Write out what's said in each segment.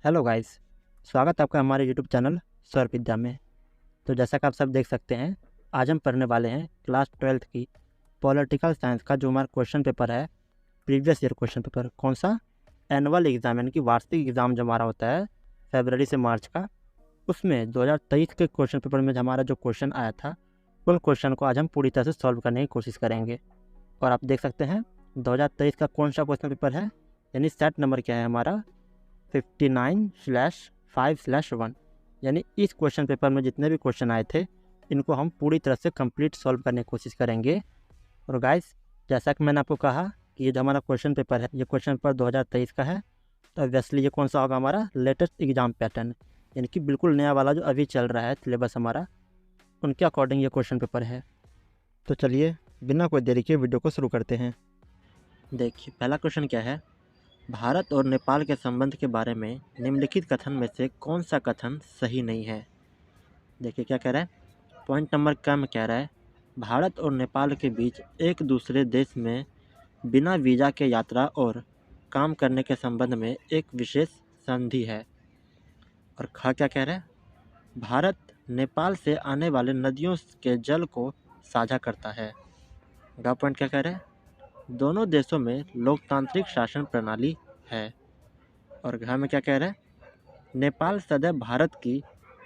Hello guys. स्वागत है आपका हमारे यूट्यूब चैनल स्वर विद्या में। तो जैसा कि आप सब देख सकते हैं, आज हम पढ़ने वाले हैं क्लास 12th की पॉलिटिकल साइंस का जो हमारा क्वेश्चन पेपर है, प्रीवियस ईयर क्वेश्चन पेपर। कौन सा? एनुअल एग्जाम, यानी कि वार्षिक एग्ज़ाम जो हमारा होता है फरवरी से मार्च का, उसमें 2023 के क्वेश्चन पेपर में हमारा जो क्वेश्चन आया था, उन क्वेश्चन को आज हम पूरी तरह से सॉल्व करने की कोशिश करेंगे। और आप देख सकते हैं 2023 का कौन सा क्वेश्चन पेपर है, यानी सेट नंबर क्या है हमारा 59/5/1। यानी इस क्वेश्चन पेपर में जितने भी क्वेश्चन आए थे, इनको हम पूरी तरह से कंप्लीट सॉल्व करने की कोशिश करेंगे। और गाइस, जैसा कि मैंने आपको कहा कि ये जो हमारा क्वेश्चन पेपर है, ये क्वेश्चन पेपर 2023 का है। तो ऑब्वियसली ये कौन सा होगा? हमारा लेटेस्ट एग्जाम पैटर्न, यानी कि बिल्कुल नया वाला जो अभी चल रहा है सिलेबस हमारा, उनके अकॉर्डिंग ये क्वेश्चन पेपर है। तो चलिए बिना कोई देरी के वीडियो को शुरू करते हैं। देखिए पहला क्वेश्चन क्या है, भारत और नेपाल के संबंध के बारे में निम्नलिखित कथन में से कौन सा कथन सही नहीं है? देखिए क्या कह रहा है, पॉइंट नंबर क में कह रहा है, भारत और नेपाल के बीच एक दूसरे देश में बिना वीजा के यात्रा और काम करने के संबंध में एक विशेष संधि है। और ख क्या कह रहा है, भारत नेपाल से आने वाले नदियों के जल को साझा करता है। ग पॉइंट क्या कह रहा है, दोनों देशों में लोकतांत्रिक शासन प्रणाली है। और घ में क्या कह रहा है, नेपाल सदैव भारत की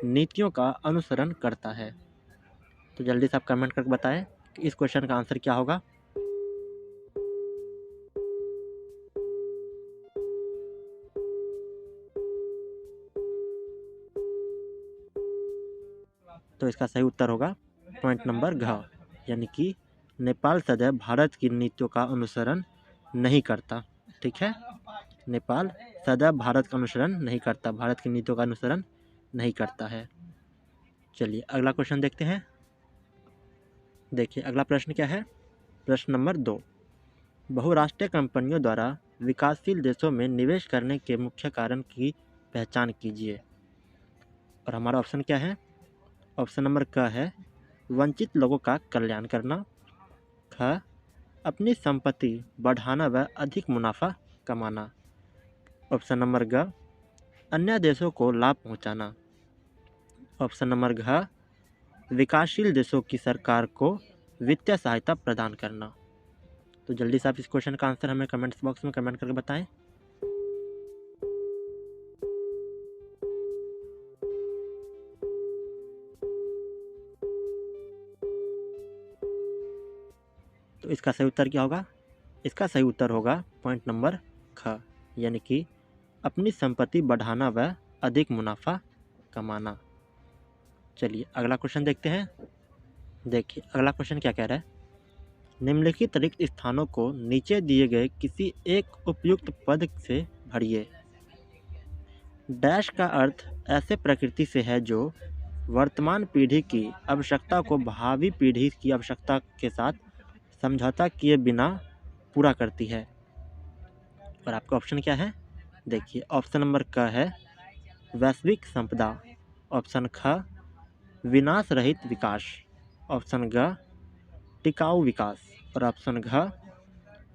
नीतियों का अनुसरण करता है। तो जल्दी से आप कमेंट करके बताएं कि इस क्वेश्चन का आंसर क्या होगा। तो इसका सही उत्तर होगा पॉइंट नंबर घ, यानी कि नेपाल सदैव भारत की नीतियों का अनुसरण नहीं करता। ठीक है, नेपाल सदैव भारत का अनुसरण नहीं करता, भारत की नीतियों का अनुसरण नहीं करता है। चलिए अगला क्वेश्चन देखते हैं। देखिए अगला प्रश्न क्या है, प्रश्न नंबर 2, बहुराष्ट्रीय कंपनियों द्वारा विकासशील देशों में निवेश करने के मुख्य कारण की पहचान कीजिए। और हमारा ऑप्शन क्या है, ऑप्शन नंबर क है, वंचित लोगों का कल्याण करना। ख, अपनी संपत्ति बढ़ाना व अधिक मुनाफा कमाना। ऑप्शन नंबर ग, अन्य देशों को लाभ पहुंचाना। ऑप्शन नंबर घ, विकासशील देशों की सरकार को वित्तीय सहायता प्रदान करना। तो जल्दी से आप इस क्वेश्चन का आंसर हमें कमेंट्स बॉक्स में कमेंट करके बताएं। तो इसका सही उत्तर क्या होगा? इसका सही उत्तर होगा पॉइंट नंबर ख, यानी कि अपनी संपत्ति बढ़ाना व अधिक मुनाफा कमाना। चलिए अगला क्वेश्चन देखते हैं। देखिए अगला क्वेश्चन क्या कह रहा है, निम्नलिखित रिक्त स्थानों को नीचे दिए गए किसी एक उपयुक्त पद से भरिए। डैश का अर्थ ऐसे प्रकृति से है जो वर्तमान पीढ़ी की आवश्यकता को भावी पीढ़ी की आवश्यकता के साथ समझौता किए बिना पूरा करती है। और आपका ऑप्शन क्या है? देखिए ऑप्शन नंबर क है, वैश्विक संपदा। ऑप्शन ख, विनाश रहित विकास। ऑप्शन ग, टिकाऊ विकास। और ऑप्शन घ,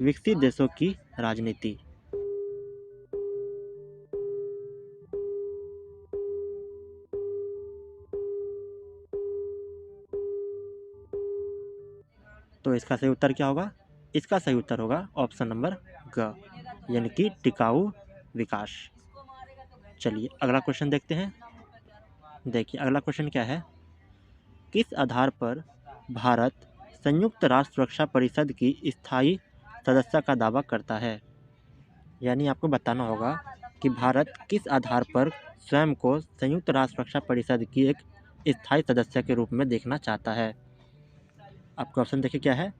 विकसित देशों की राजनीति। तो इसका सही उत्तर क्या होगा? इसका सही उत्तर होगा ऑप्शन नंबर ग, यानी कि टिकाऊ विकास। चलिए अगला क्वेश्चन देखते हैं। देखिए अगला क्वेश्चन क्या है, किस आधार पर भारत संयुक्त राष्ट्र सुरक्षा परिषद की स्थायी सदस्यता का दावा करता है? यानी आपको बताना होगा कि भारत किस आधार पर स्वयं को संयुक्त राष्ट्र सुरक्षा परिषद की एक स्थायी सदस्य के रूप में देखना चाहता है। आपका ऑप्शन देखिए क्या है,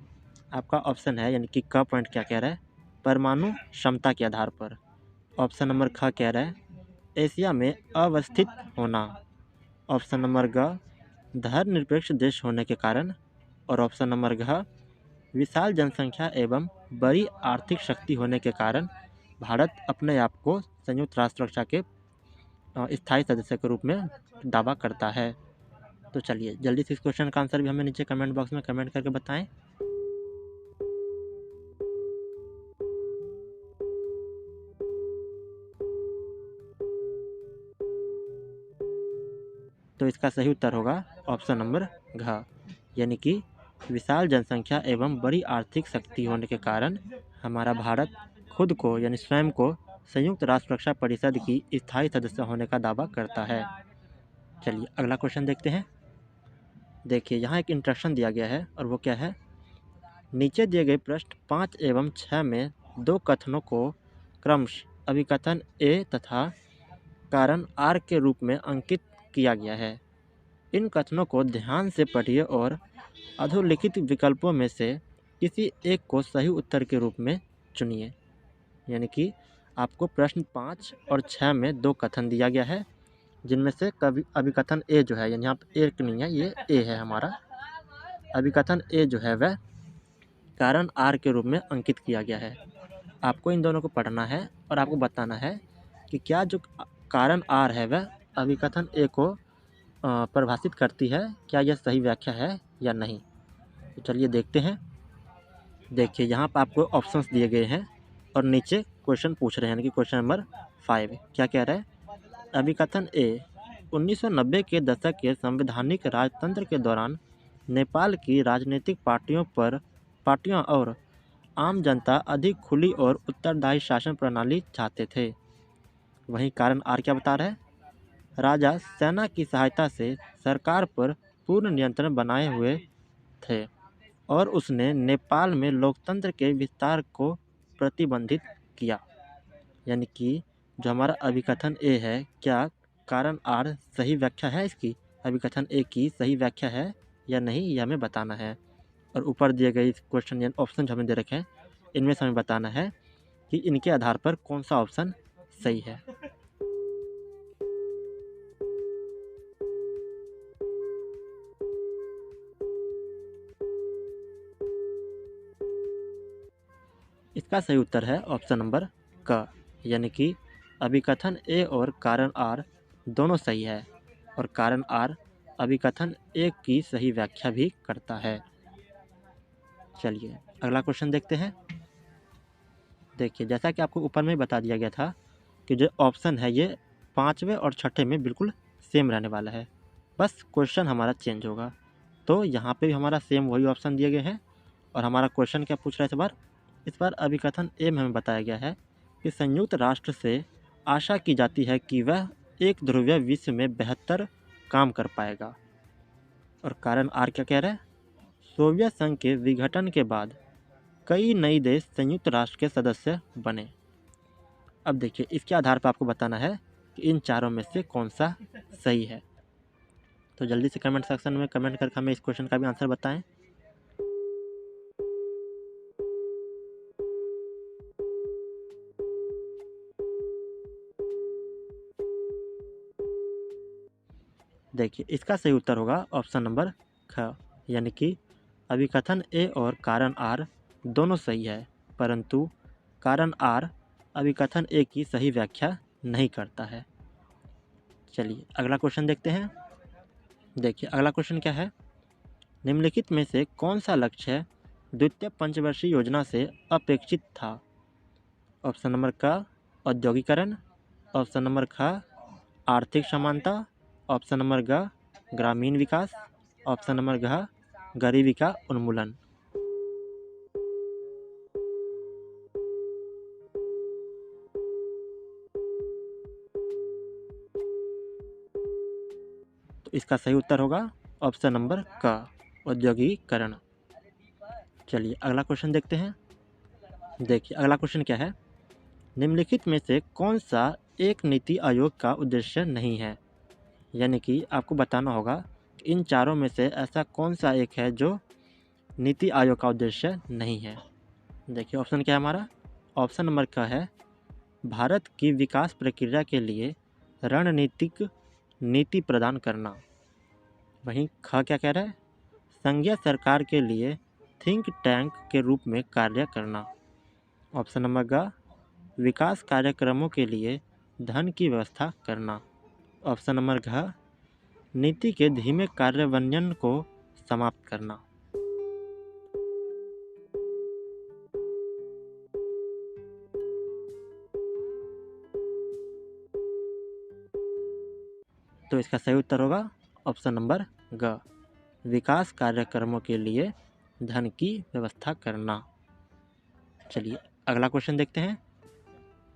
आपका ऑप्शन है, यानी कि क पॉइंट क्या कह रहा है, परमाणु क्षमता के आधार पर। ऑप्शन नंबर ख कह रहा है, एशिया में अवस्थित होना। ऑप्शन नंबर ग, धर्मनिरपेक्ष देश होने के कारण। और ऑप्शन नंबर घ, विशाल जनसंख्या एवं बड़ी आर्थिक शक्ति होने के कारण भारत अपने आप को संयुक्त राष्ट्र सुरक्षा के स्थायी सदस्य के रूप में दावा करता है। तो चलिए जल्दी से इस क्वेश्चन का आंसर भी हमें नीचे कमेंट बॉक्स में कमेंट करके बताएं। तो इसका सही उत्तर होगा ऑप्शन नंबर घ, यानी कि विशाल जनसंख्या एवं बड़ी आर्थिक शक्ति होने के कारण हमारा भारत खुद को यानी स्वयं को संयुक्त राष्ट्र सुरक्षा परिषद की स्थायी सदस्य होने का दावा करता है। चलिए अगला क्वेश्चन देखते हैं। देखिए यहाँ एक इंस्ट्रक्शन दिया गया है और वो क्या है, नीचे दिए गए प्रश्न 5 एवं 6 में दो कथनों को क्रमशः अभिकथन ए तथा कारण आर के रूप में अंकित किया गया है। इन कथनों को ध्यान से पढ़िए और अधोलिखित विकल्पों में से किसी एक को सही उत्तर के रूप में चुनिए। यानी कि आपको प्रश्न 5 और 6 में दो कथन दिया गया है, जिनमें से कभी अभिकथन ए जो है, यानी यहाँ पे एक नहीं है, ये ए है हमारा। अभिकथन ए जो है वह कारण आर के रूप में अंकित किया गया है। आपको इन दोनों को पढ़ना है और आपको बताना है कि क्या जो कारण आर है वह अभिकथन ए को परिभाषित करती है, क्या यह सही व्याख्या है या नहीं। तो चलिए देखते हैं। देखिए यहाँ पर आपको ऑप्शंस दिए गए हैं और नीचे क्वेश्चन पूछ रहे हैं, यानी कि क्वेश्चन नंबर 5 क्या कह रहा है। अभिकथन ए 1990 के दशक के संवैधानिक राजतंत्र के दौरान नेपाल की राजनीतिक पार्टियां और आम जनता अधिक खुली और उत्तरदायी शासन प्रणाली चाहते थे। वहीं कारण आर क्या बता रहा है, राजा सेना की सहायता से सरकार पर पूर्ण नियंत्रण बनाए हुए थे और उसने नेपाल में लोकतंत्र के विस्तार को प्रतिबंधित किया। यानी कि जो हमारा अभिकथन ए है, क्या कारण आर सही व्याख्या है इसकी, अभिकथन ए की सही व्याख्या है या नहीं, यह हमें बताना है। और ऊपर दिए गए क्वेश्चन यानी ऑप्शन जो हमें दे रखे हैं, इनमें से हमें बताना है कि इनके आधार पर कौन सा ऑप्शन सही है। इसका सही उत्तर है ऑप्शन नंबर क, यानी कि अभिकथन ए और कारण आर दोनों सही है और कारण आर अभिकथन ए की सही व्याख्या भी करता है। चलिए अगला क्वेश्चन देखते हैं। देखिए जैसा कि आपको ऊपर में बता दिया गया था कि जो ऑप्शन है ये 5वें और 6ठे में बिल्कुल सेम रहने वाला है, बस क्वेश्चन हमारा चेंज होगा। तो यहाँ पे भी हमारा सेम वही ऑप्शन दिए गए हैं और हमारा क्वेश्चन क्या पूछ रहा है इस बार अभिकथन ए में हमें बताया गया है कि संयुक्त राष्ट्र से आशा की जाती है कि वह एक ध्रुवीय विश्व में बेहतर काम कर पाएगा। और कारण आर क्या कह रहा है, सोवियत संघ के विघटन के बाद कई नई देश संयुक्त राष्ट्र के सदस्य बने। अब देखिए इसके आधार पर आपको बताना है कि इन चारों में से कौन सा सही है। तो जल्दी से कमेंट सेक्शन में कमेंट करके हमें इस क्वेश्चन का भी आंसर बताएं। देखिए इसका सही उत्तर होगा ऑप्शन नंबर ख, यानी कि अभिकथन ए और कारण आर दोनों सही है, परंतु कारण आर अभिकथन ए की सही व्याख्या नहीं करता है। चलिए अगला क्वेश्चन देखते हैं। देखिए अगला क्वेश्चन क्या है, निम्नलिखित में से कौन सा लक्ष्य द्वितीय पंचवर्षीय योजना से अपेक्षित था। ऑप्शन नंबर क औद्योगिकरण, ऑप्शन नंबर ख आर्थिक समानता, ऑप्शन नंबर ग ग्रामीण विकास, ऑप्शन नंबर घ गरीबी का उन्मूलन। तो इसका सही उत्तर होगा ऑप्शन नंबर क औद्योगिकरण। चलिए अगला क्वेश्चन देखते हैं। देखिए अगला क्वेश्चन क्या है, निम्नलिखित में से कौन सा एक नीति आयोग का उद्देश्य नहीं है। यानी कि आपको बताना होगा कि इन चारों में से ऐसा कौन सा एक है जो नीति आयोग का उद्देश्य नहीं है। देखिए ऑप्शन क्या है हमारा, ऑप्शन नंबर क है भारत की विकास प्रक्रिया के लिए रणनीतिक नीति प्रदान करना। वहीं ख क्या कह रहा है, संघीय सरकार के लिए थिंक टैंक के रूप में कार्य करना। ऑप्शन नंबर ग विकास कार्यक्रमों के लिए धन की व्यवस्था करना। ऑप्शन नंबर घ नीति के धीमे कार्यान्वयन को समाप्त करना। तो इसका सही उत्तर होगा ऑप्शन नंबर ग, विकास कार्यक्रमों के लिए धन की व्यवस्था करना। चलिए अगला क्वेश्चन देखते हैं।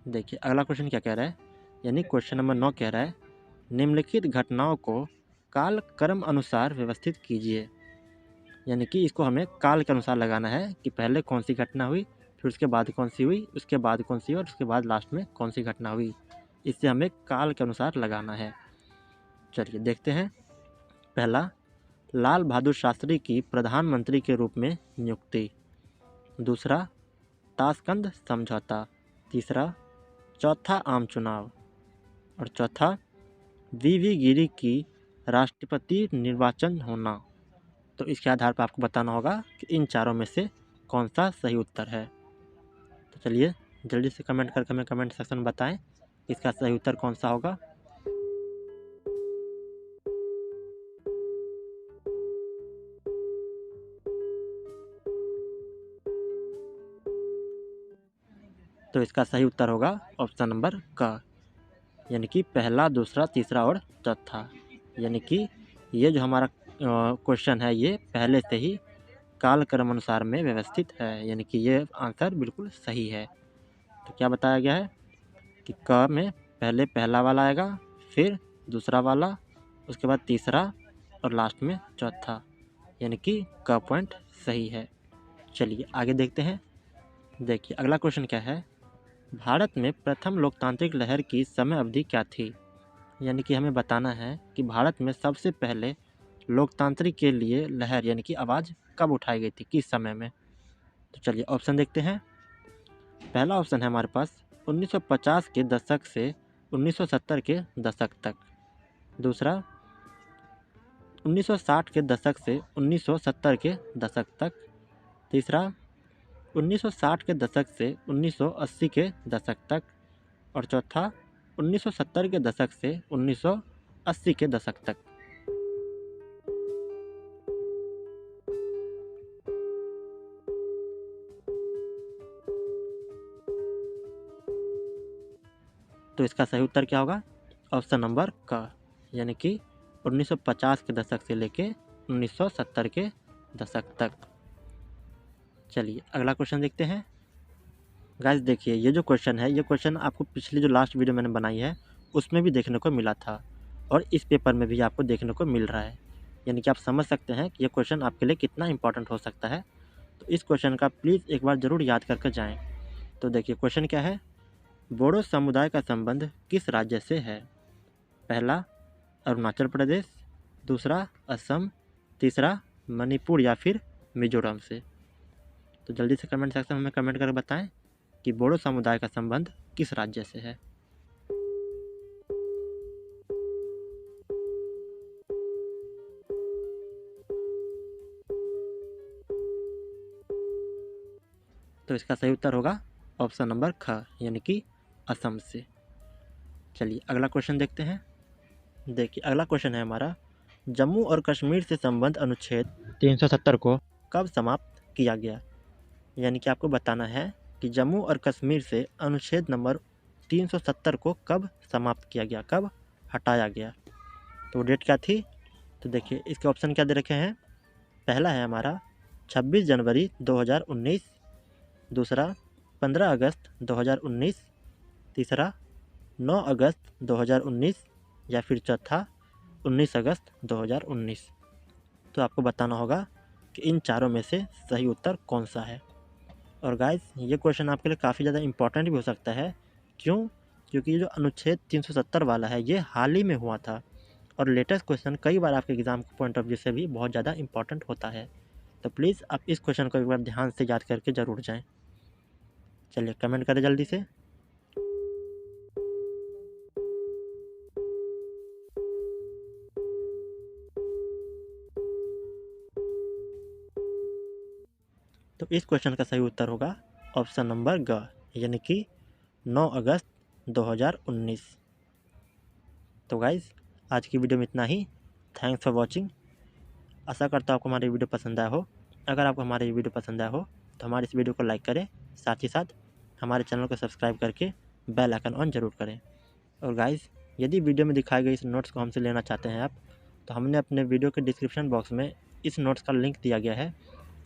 देखिए अगला क्वेश्चन क्या कह रहा है, यानी क्वेश्चन नंबर 9 कह रहा है, निम्नलिखित घटनाओं को काल क्रम अनुसार व्यवस्थित कीजिए। यानी कि इसको हमें काल के अनुसार लगाना है कि पहले कौन सी घटना हुई, फिर उसके बाद कौन सी हुई, उसके बाद कौन सी और उसके बाद लास्ट में कौन सी घटना हुई। इससे हमें काल के अनुसार लगाना है। चलिए देखते हैं। पहला, लाल बहादुर शास्त्री की प्रधानमंत्री के रूप में नियुक्ति। दूसरा, ताशकंद समझौता। तीसरा, चौथा आम चुनाव। और चौथा, वी गिरी की राष्ट्रपति निर्वाचन होना। तो इसके आधार पर आपको बताना होगा कि इन चारों में से कौन सा सही उत्तर है। तो चलिए जल्दी से कमेंट करके हमें कमेंट सेक्शन में बताएं इसका सही उत्तर कौन सा होगा। तो इसका सही उत्तर होगा ऑप्शन नंबर क, यानी कि पहला, दूसरा, तीसरा और चौथा। यानी कि ये जो हमारा क्वेश्चन है ये पहले से ही कालक्रम अनुसार में व्यवस्थित है, यानी कि ये आंसर बिल्कुल सही है। तो क्या बताया गया है कि क में पहले पहला वाला आएगा, फिर दूसरा वाला, उसके बाद तीसरा और लास्ट में चौथा, यानी कि क पॉइंट सही है। चलिए आगे देखते हैं। देखिए अगला क्वेश्चन क्या है, भारत में प्रथम लोकतांत्रिक लहर की समय अवधि क्या थी। यानी कि हमें बताना है कि भारत में सबसे पहले लोकतांत्रिक के लिए लहर यानी कि आवाज़ कब उठाई गई थी, किस समय में। तो चलिए ऑप्शन देखते हैं। पहला ऑप्शन है हमारे पास 1950 के दशक से 1970 के दशक तक। दूसरा 1960 के दशक से 1970 के दशक तक। तीसरा 1960 के दशक से 1980 के दशक तक। और चौथा 1970 के दशक से 1980 के दशक तक। तो इसका सही उत्तर क्या होगा, ऑप्शन नंबर क, यानी कि 1950 के दशक से लेके 1970 के दशक तक। चलिए अगला क्वेश्चन देखते हैं। गाइस देखिए ये जो क्वेश्चन है, ये क्वेश्चन आपको पिछली जो लास्ट वीडियो मैंने बनाई है उसमें भी देखने को मिला था और इस पेपर में भी आपको देखने को मिल रहा है, यानी कि आप समझ सकते हैं कि ये क्वेश्चन आपके लिए कितना इंपॉर्टेंट हो सकता है। तो इस क्वेश्चन का प्लीज़ एक बार ज़रूर याद करके जाएँ। तो देखिए क्वेश्चन क्या है, बोडो समुदाय का संबंध किस राज्य से है। पहला अरुणाचल प्रदेश, दूसरा असम, तीसरा मणिपुर या फिर मिजोरम से। तो जल्दी से कमेंट सेक्शन में कमेंट करके बताएं कि बोडो समुदाय का संबंध किस राज्य से है। तो इसका सही उत्तर होगा ऑप्शन नंबर ख, यानी कि असम से। चलिए अगला क्वेश्चन देखते हैं। देखिए अगला क्वेश्चन है हमारा, जम्मू और कश्मीर से संबंध अनुच्छेद 370 को कब समाप्त किया गया। यानी कि आपको बताना है कि जम्मू और कश्मीर से अनुच्छेद नंबर 370 को कब समाप्त किया गया, कब हटाया गया। तो डेट क्या थी। तो देखिए इसके ऑप्शन क्या दे रखे हैं। पहला है हमारा 26 जनवरी 2019, दूसरा 15 अगस्त 2019, तीसरा 9 अगस्त 2019 या फिर चौथा 19 अगस्त 2019। तो आपको बताना होगा कि इन चारों में से सही उत्तर कौन सा है। और गाइस ये क्वेश्चन आपके लिए काफ़ी ज़्यादा इंपॉर्टेंट भी हो सकता है। क्यों, क्योंकि ये जो अनुच्छेद 370 वाला है ये हाल ही में हुआ था और लेटेस्ट क्वेश्चन कई बार आपके एग्ज़ाम के पॉइंट ऑफ व्यू से भी बहुत ज़्यादा इंपॉर्टेंट होता है। तो प्लीज़ आप इस क्वेश्चन को एक बार ध्यान से याद करके ज़रूर जाएँ। चलिए कमेंट करें जल्दी से। तो इस क्वेश्चन का सही उत्तर होगा ऑप्शन नंबर ग, यानी कि 9 अगस्त 2019। तो गाइज़ आज की वीडियो में इतना ही। Thanks for watching. आशा करता हूँ आपको हमारी वीडियो पसंद आया हो। अगर आपको हमारी वीडियो पसंद आया हो तो हमारे इस वीडियो को लाइक करें, साथ ही साथ हमारे चैनल को सब्सक्राइब करके बेल आइकन ऑन ज़रूर करें। और गाइज़ यदि वीडियो में दिखाए गए इस नोट्स को हमसे लेना चाहते हैं आप, तो हमने अपने वीडियो के डिस्क्रिप्शन बॉक्स में इस नोट्स का लिंक दिया गया है,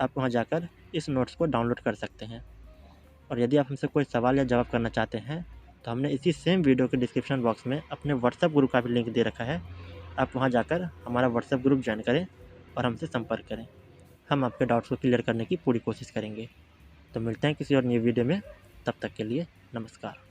आप वहां जाकर इस नोट्स को डाउनलोड कर सकते हैं। और यदि आप हमसे कोई सवाल या जवाब करना चाहते हैं तो हमने इसी सेम वीडियो के डिस्क्रिप्शन बॉक्स में अपने व्हाट्सएप ग्रुप का भी लिंक दे रखा है, आप वहां जाकर हमारा व्हाट्सएप ग्रुप ज्वाइन करें और हमसे संपर्क करें। हम आपके डाउट्स को क्लियर करने की पूरी कोशिश करेंगे। तो मिलते हैं किसी और नई वीडियो में, तब तक के लिए नमस्कार।